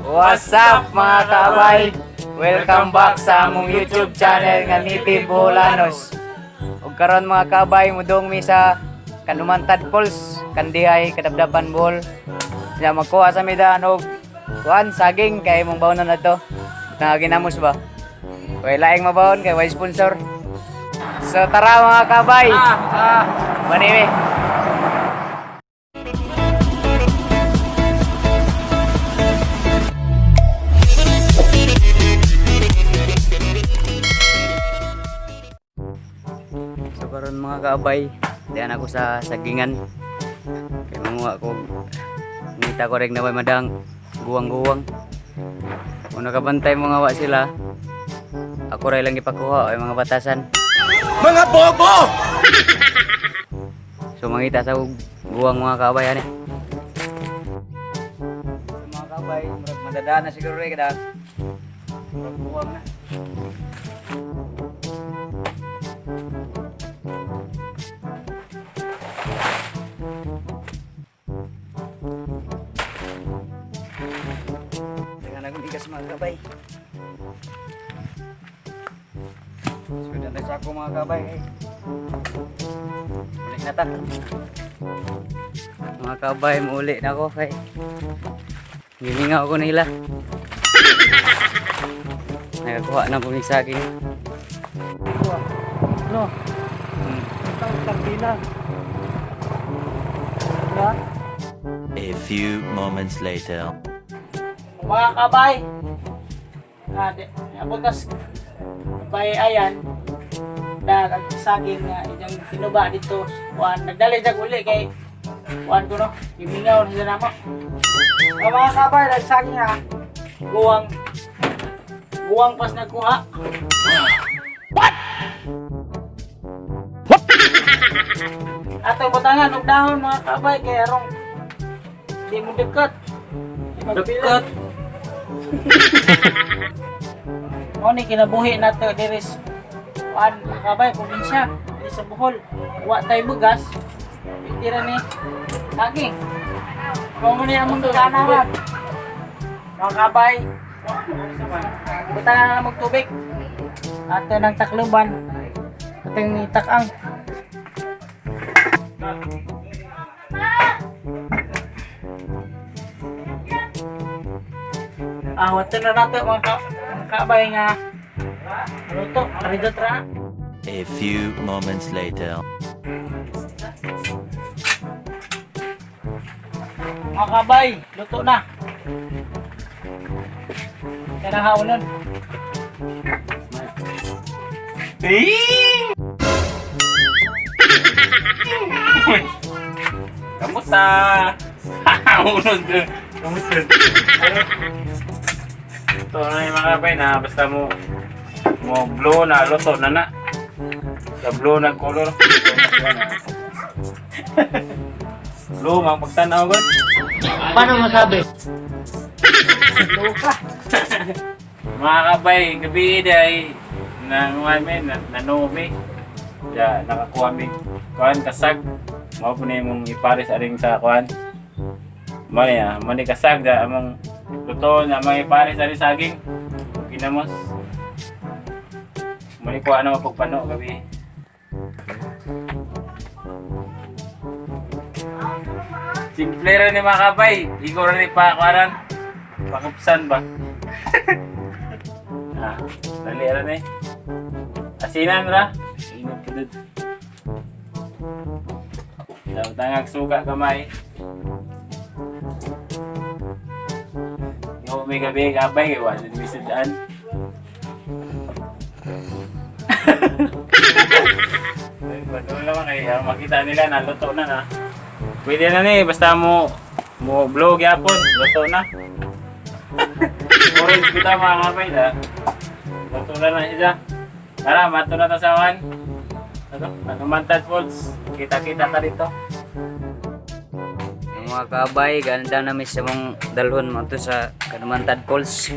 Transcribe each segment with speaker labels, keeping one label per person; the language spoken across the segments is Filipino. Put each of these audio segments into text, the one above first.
Speaker 1: What's up mga kabay? Welcome back sa among YouTube channel nga Nipi Bolanos. Ug karon mga kabay mudong mi sa Kanumantad Falls, Kandihay, Kadabdaban, Bohol. Ya magkuha sa midaan og kuan saging kay mong bawon na to. Naginamos ba? Way laing mabawon kay way sponsor. So tara mga kabay. Manimi. So karon mga kabay, diyan ako sa sagingan. Kay manguha ko ngita ko rek na way madang guwang-guwang. Kung nakabantay mga wa sila, ako ray lang ipakuha ay mga batasan.
Speaker 2: Mga bobo!
Speaker 1: So mangita sa guwang mga kabay ani. Mga kabay, murag madadaan na siguro ray kada. Murag guwang na. Mga kabay. Sudah na ako mga kabay. Ulit na tak. Mga kabay, mauli na ako kay gimingaw ko nila. Nakakuha na po ni saging. No.
Speaker 2: A few moments later.
Speaker 3: Mga kabay, abutas kabay ayan, saging nga inyong tinuba dito, nagdali siya uli kay ko no, imingaw na siya naman. Mga kabay, nagsaging nga, guwang pas nagkuha. What? Atong butangan, og dahon mga kabay, kay arong di mo dekat. Dekat. O ni kinabuhi nato diris kabay probinsya diri sa Bohol. Wa tay bugas. Tira ni saging. Kung ni among kanaran. Mga kabay. Buta na mag tubig. Ato nang takluban. Ating itakang. Wato na nato mga kabay nga luto, karidot ra.
Speaker 2: A few moments later.
Speaker 3: Mga kabay, luto na. Kaya na haunon.
Speaker 4: Kamusta? Unod ka. Kamusta? Ito na yung mga kabay na basta mo blow na, luto na na. Sa blow na color. Blow, magpagtanaw ko.
Speaker 3: Paano masabi? Luka.
Speaker 4: Mga kabay, gabi day nanumi. Ya, nakakuha mi. Kuhan kasag. Mao po na yung iparis aring sa kuhan. Mani kasag da among luto na may iparis aring saging. Ginamos. Mani kuha na mapagpano gabi. Simple rin ni mga kabay. Ikaw rin ipakaran. Pakupsan ba? Dali rin eh. Asinan ra. Init ka dun. Tangag suka kamay. Yung may gabi kabay. Wala din misidaan. Patuloy naman kayo. Makita nila na luto na na. Pwede na ni, basta mo vlog yapon, luto na. Orange kita mga kabay na. Luto na siya. Tara, mato na ta sa one. Kanumantad Falls. Kita-kita ta dito.
Speaker 1: Mga kabay, ganda na miss sa mong dalhon mo to sa Kanumantad Falls.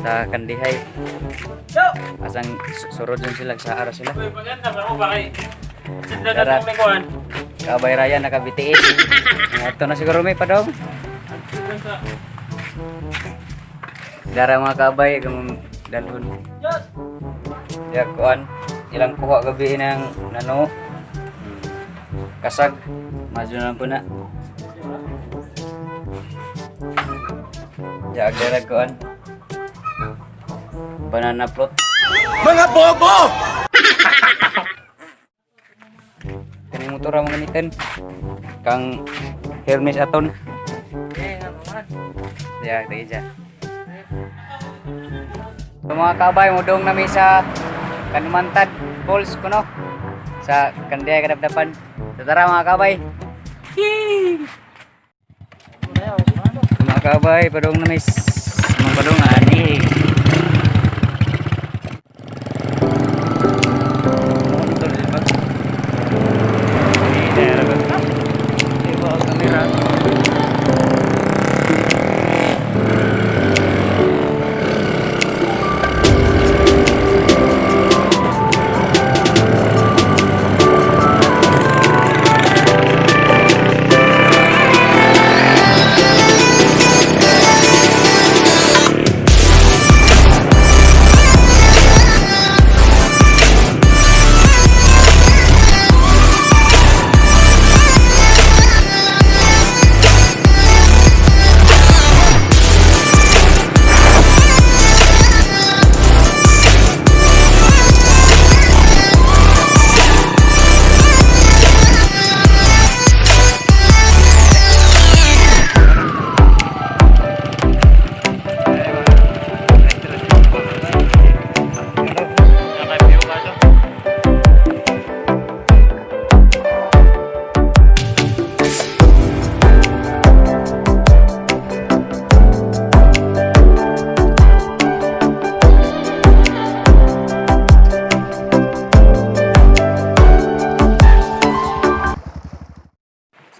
Speaker 1: Sa Kandihay. Asang surod din sila sa araw sila.
Speaker 4: Uy, maganda ba ko ba kay? Sinda na itong likuan.
Speaker 1: Kabay Ryan nakabitiis. Ito na siguro may padong. Dara mga kabay kung dalhon. Ya kuan ilang kuha gabi ng nano. Kasag. Maso na po na. Jag dara kuan. Banana float.
Speaker 2: Mga bobo!
Speaker 1: Kani motor ang ganitan. Kang Hermes aton. Ya, tagi siya. So mga kabay, mudong nami sa Kanumantad Falls kuno sa Kandiay kadapdapan. So tara mga kabay. Mga kabay, padong nami mga padong ani.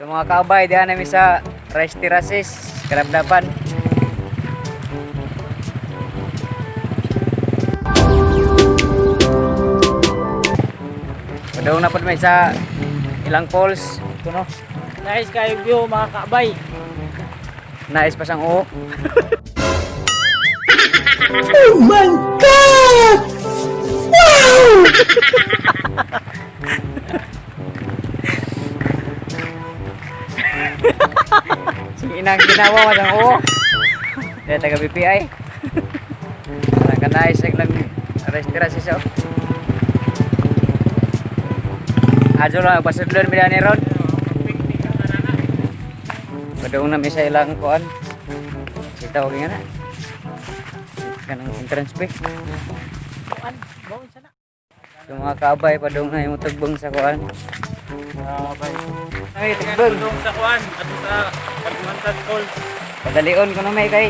Speaker 1: So mga kabay, diyan namin sa Rice Terraces, kadapdapan. Padung na po may sa ilang falls. Ito no.
Speaker 3: Nice kayo view mga kabay.
Speaker 1: Nais pa sang uho. Inang ginawa mo sang uho. Dia taga BPI. Kanais lang Rice oh. Ajo lang pasadlon bila ni Ron. Padung na may sa ilang kuan. Kita og nga na. Kanang entrance fee.
Speaker 3: Kuan, bawon sana.
Speaker 1: Yung mga kabay padung na yung tugbong sa kuan.
Speaker 3: Kabay.
Speaker 1: Ay, tugbong.
Speaker 3: Tulong sa kuan at sa Kanumantad Falls.
Speaker 1: Padalion ko na may kay.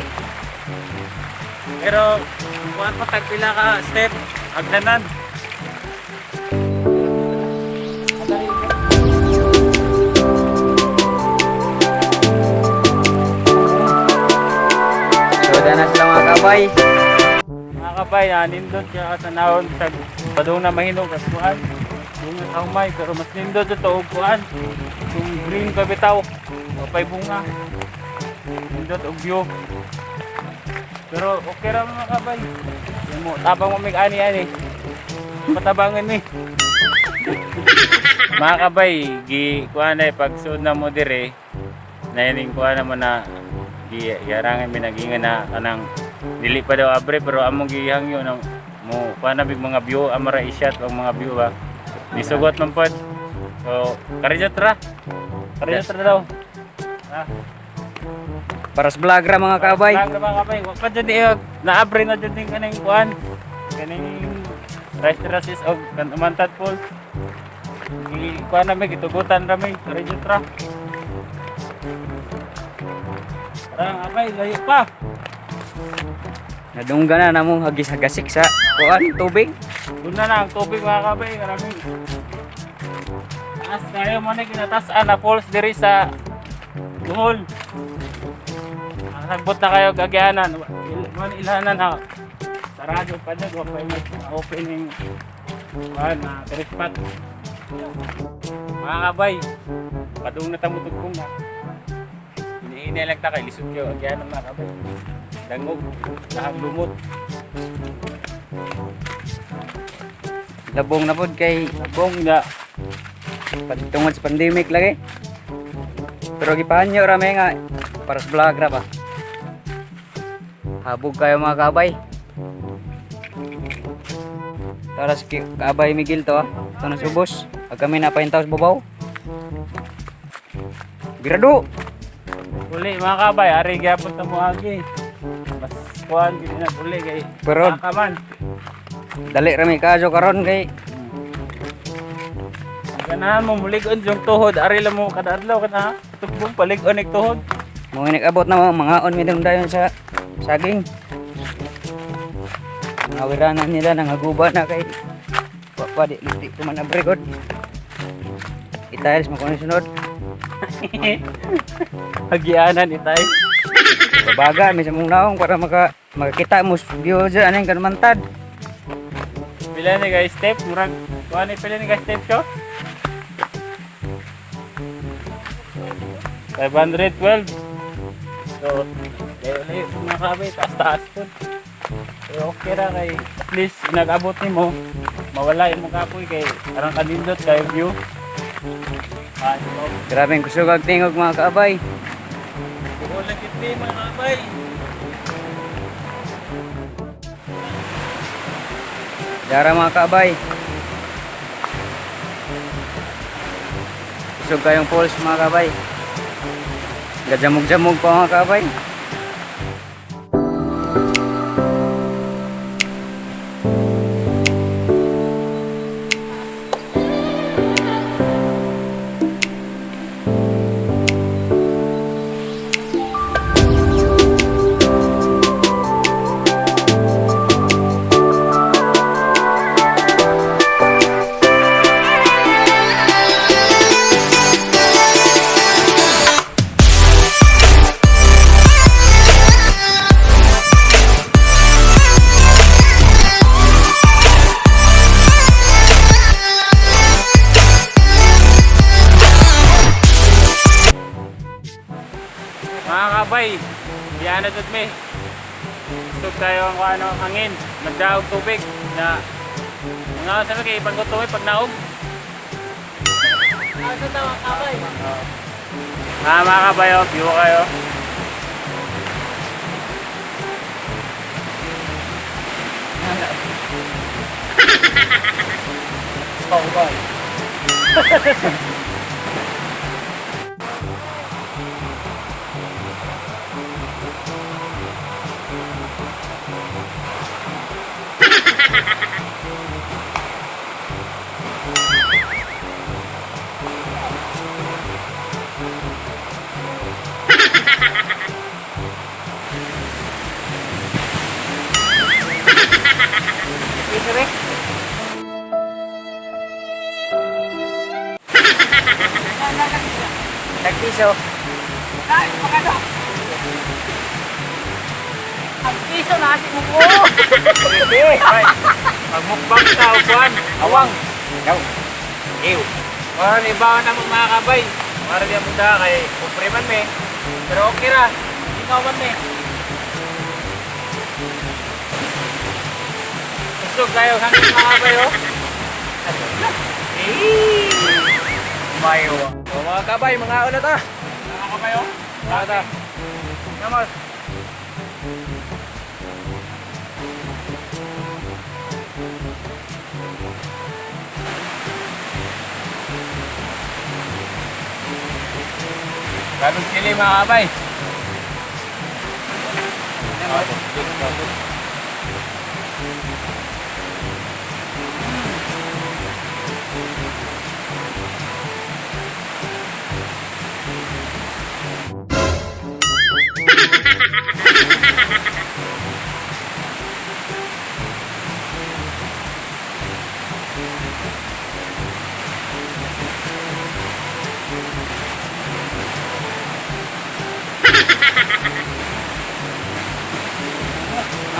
Speaker 3: Pero kuan pa tagpila ka step agdanan.
Speaker 1: So dana sila mga kabay.
Speaker 3: Mga kabay, nindot siya sa naon sa padung na mahinog as kuan. Yung kaumay pero mas nindot ito og kuan. Yung green pa bitaw, mapay bunga. Nindot og view. Pero okay ra mga kabay. Yung mo tabang mamig ani. Patabangan mi. Mga kabay, gi kuan ay pagsuod na mo dire. Nailing kuan naman na giyarangan mi nagingan na kanang dili pa daw abre pero among gihangyo na mo kuan na big mga view amara i-shot ang mga view ba. Disugot man pod. So, karijatra. Karijatra daw. Ah.
Speaker 1: Para sa vlog ra mga kabay.
Speaker 3: Lang mga kabay, wa pa jud naabre na jud ning kaning kuan. Kaning Rice Terraces og Kanumantad Falls. Kuan na may gitugutan ra may karijatra. Parang abay layo pa.
Speaker 1: Nadungga na namong hagis-hagasik sa kuan tubig.
Speaker 3: Doon na ang tubig mga kabay, maraming. As kayo mo na kinatasan na falls diri sa Bohol. Nagbot na kayo gagyanan. Ilahanan na. Sarado pa dyan. Wapay may opening na spot.
Speaker 4: Mga kabay, padung na tamutog kong na. Iniinay lang ta kay lisod kayo. Agyan mga kabay. Dangog, lahag lumot.
Speaker 1: Labong na pod kay
Speaker 4: Bong nga.
Speaker 1: tungod sa pandemic lagi. Pero gipahanyo ra may nga para sa vlog ra ba. Habog kayo mga kabay. Taras kabay Miguel to ah. Ito na subos. Pag kami napahintaw sa babaw. Grado.
Speaker 4: Uli mga kabay, ari gyapon ta mo agi. Mas kuan gid na uli kay.
Speaker 1: Pero
Speaker 4: Kaman.
Speaker 1: dali ra may kaso karon kay
Speaker 4: Ganahan mo mulig-on yung tuhod, ari lang mo kada adlaw kana tugbong palig-on ig tuhod.
Speaker 1: mo abot na mga on mi dayon sa saging. Mga wiranan nila nangaguba na kay pwede luti ko man abrekod. Itayos mo kung sunod.
Speaker 4: Hagianan itay.
Speaker 1: Babaga mi sa mong naong para makakita mo view dyan anong kanumantad.
Speaker 4: Pila ni guys step, murag kuan ni pila ni guys step ko. 512. So, layo mga kabay, taas-taas po. Pero okay ra kay at least nag-abot nimo mawala yung mga kapoy kay arang kanindot kay view.
Speaker 1: Grabeng kusog ang tingog mga kaabay.
Speaker 4: Wala gid ni mga kabay.
Speaker 1: Dara mga kaabay. Kusog kayong pulse mga kaabay. Gajamog-jamog pa mga kaabay.
Speaker 4: Mga kabay, diyan na me. Sug tayo ang ano, hangin, nagdaog tubig na mga sabi kay ibang tubig pag naog.
Speaker 3: Ano daw ang kabay?
Speaker 4: Mga kabay, oh, view kayo.
Speaker 3: Kabay.
Speaker 1: Piso eh. Nagpiso.
Speaker 3: Ay, maganda. Ang piso na asin mo po.
Speaker 4: Magmukbang tao, buwan.
Speaker 1: Awang. Daw. Ew.
Speaker 4: Parang iba na mga kabay. Para diyan mo da kay kumpreman me. Pero okay ra. Ikaw man me. Usog kayo hangin mga kabay oh.
Speaker 1: Mayo.
Speaker 4: O mga kabay, mga ulat ah. Mga kabay oh. Tata. Namas. Ganun sili mga kabay.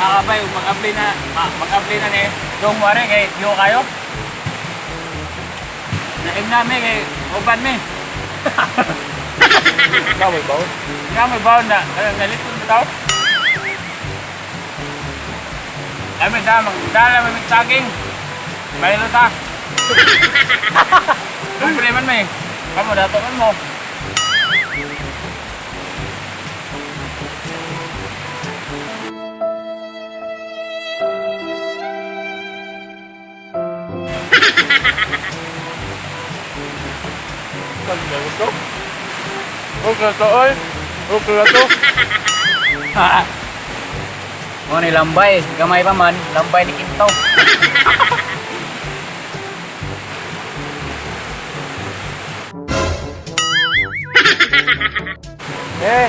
Speaker 4: Mga kabay, mag-apply na ni Dong Wari kay Diyo kayo. Naim namin kay Uban mi.
Speaker 5: Ikaw may baon.
Speaker 4: Nga may baon na. Nalitod mo daw. Ay, may damang. Dala may saging. Baylo ta. Problema mo eh. Kamu dato man mo.
Speaker 5: Gusto? Okay to, oy. Okay na to.
Speaker 1: Mo ni lambay, gamay pa man, lambay ni Kinto.
Speaker 5: Eh,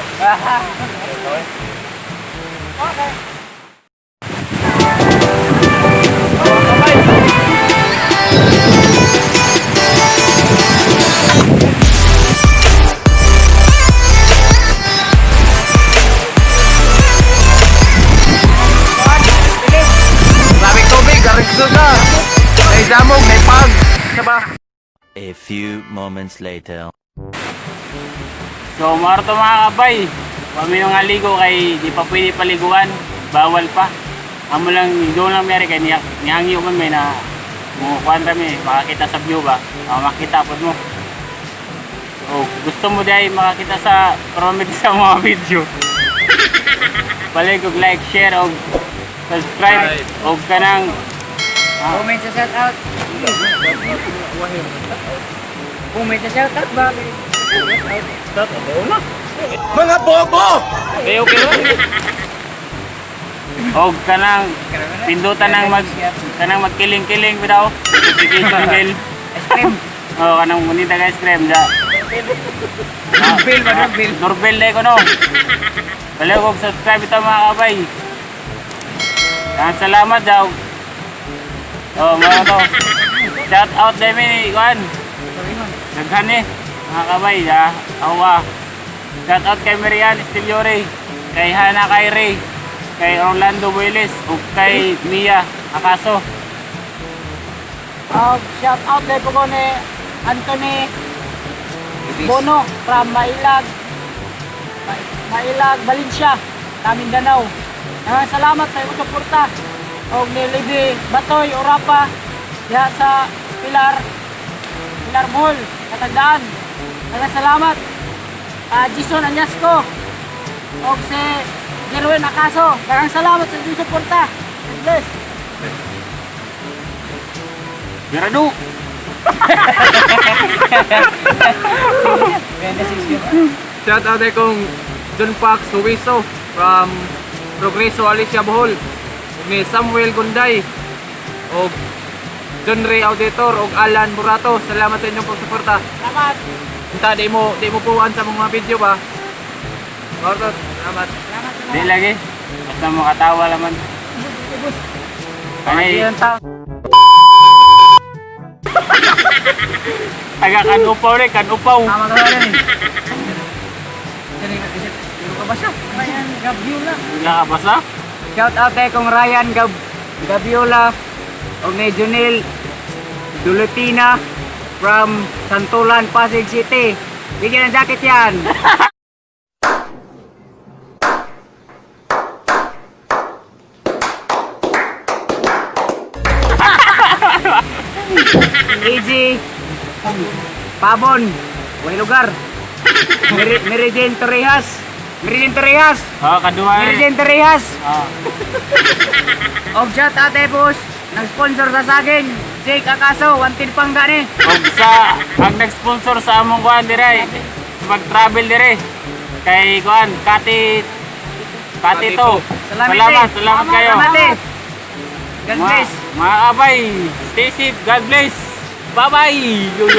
Speaker 1: Maraming tubig, garing na. May damog, may pag. Saba.
Speaker 2: A few moments later.
Speaker 4: So, marto mga kabay. Kami mga ligo kay di pa pwede paliguan. Bawal pa. Amo lang, doon lang meron kay nihangyo man may na mukuhan kami. Makakita sa view ba? Makakita po mo. So, gusto mo dahil makakita sa promed sa mga video. Palig og like, share, og subscribe, og kanang
Speaker 1: Comment sa shout out. Comment sa shout out ba?
Speaker 2: Mga bobo!
Speaker 4: okay lang. Og kanang pindutan ng magkiling-kiling bitaw. Notification bell.
Speaker 1: Ice cream.
Speaker 4: Oh, kanang munita guys cream da.
Speaker 1: Doorbell ba, doorbell?
Speaker 4: Doorbell day ko no. Balik og subscribe ito mga kabay. Salamat daw. Oh, mga to. Shout out din mi kuan. Daghan eh. Mga kabay ha. Awa. Shout out kay Marian Estiliore, kay Hana Kairi, kay Orlando Willis, ug kay Mia Akaso.
Speaker 3: Shout out kay po ko ni Anthony Bono from Mailag, Valencia, Mindanao. Salamat sa iyong suporta. Og ni Libby Batoy Orapa diha sa Pilar Mall, Katagdaan. Salamat. Jason Anyasco og si Jerwin Akaso. Karang salamat sa inyong suporta. God bless.
Speaker 4: Biradu.
Speaker 5: shout out ay kong John Pax Huwiso from Progreso Alicia Bohol. Ug ni Samuel Gunday og John Ray Auditor og Alan Burato. Salamat sa inyong pagsuporta.
Speaker 3: Salamat.
Speaker 5: Unta di mo puwan sa mga video ba? Ortot, salamat.
Speaker 4: Di lagi. Basta makatawa laman. Ay, taga kanupaw rin, kanupaw.
Speaker 1: Tama ka rin eh. Sino ka ba siya?
Speaker 3: Ayan, Gabiola.
Speaker 4: Nakabasa?
Speaker 1: Shout out kay kong Ryan Gabiola og ni Junel Dulutina from Santulan, Pasig City. Bigyan ng jacket yan. Easy Pabon, way lugar. Meridian Torrejas.
Speaker 4: Oh, kadua.
Speaker 1: Meridian Torrejas.
Speaker 4: Oh.
Speaker 1: Og shout out boss, nag-sponsor sa saging. Jake Akaso, wanted pang gani.
Speaker 4: Og sa ang nag-sponsor sa among kuan dire, mag-travel dire. Kay kuan, Kati to. Salamat kayo.
Speaker 1: Salamat. God bless.
Speaker 4: Mga kabay, stay safe, God bless. Bye-bye. Yo.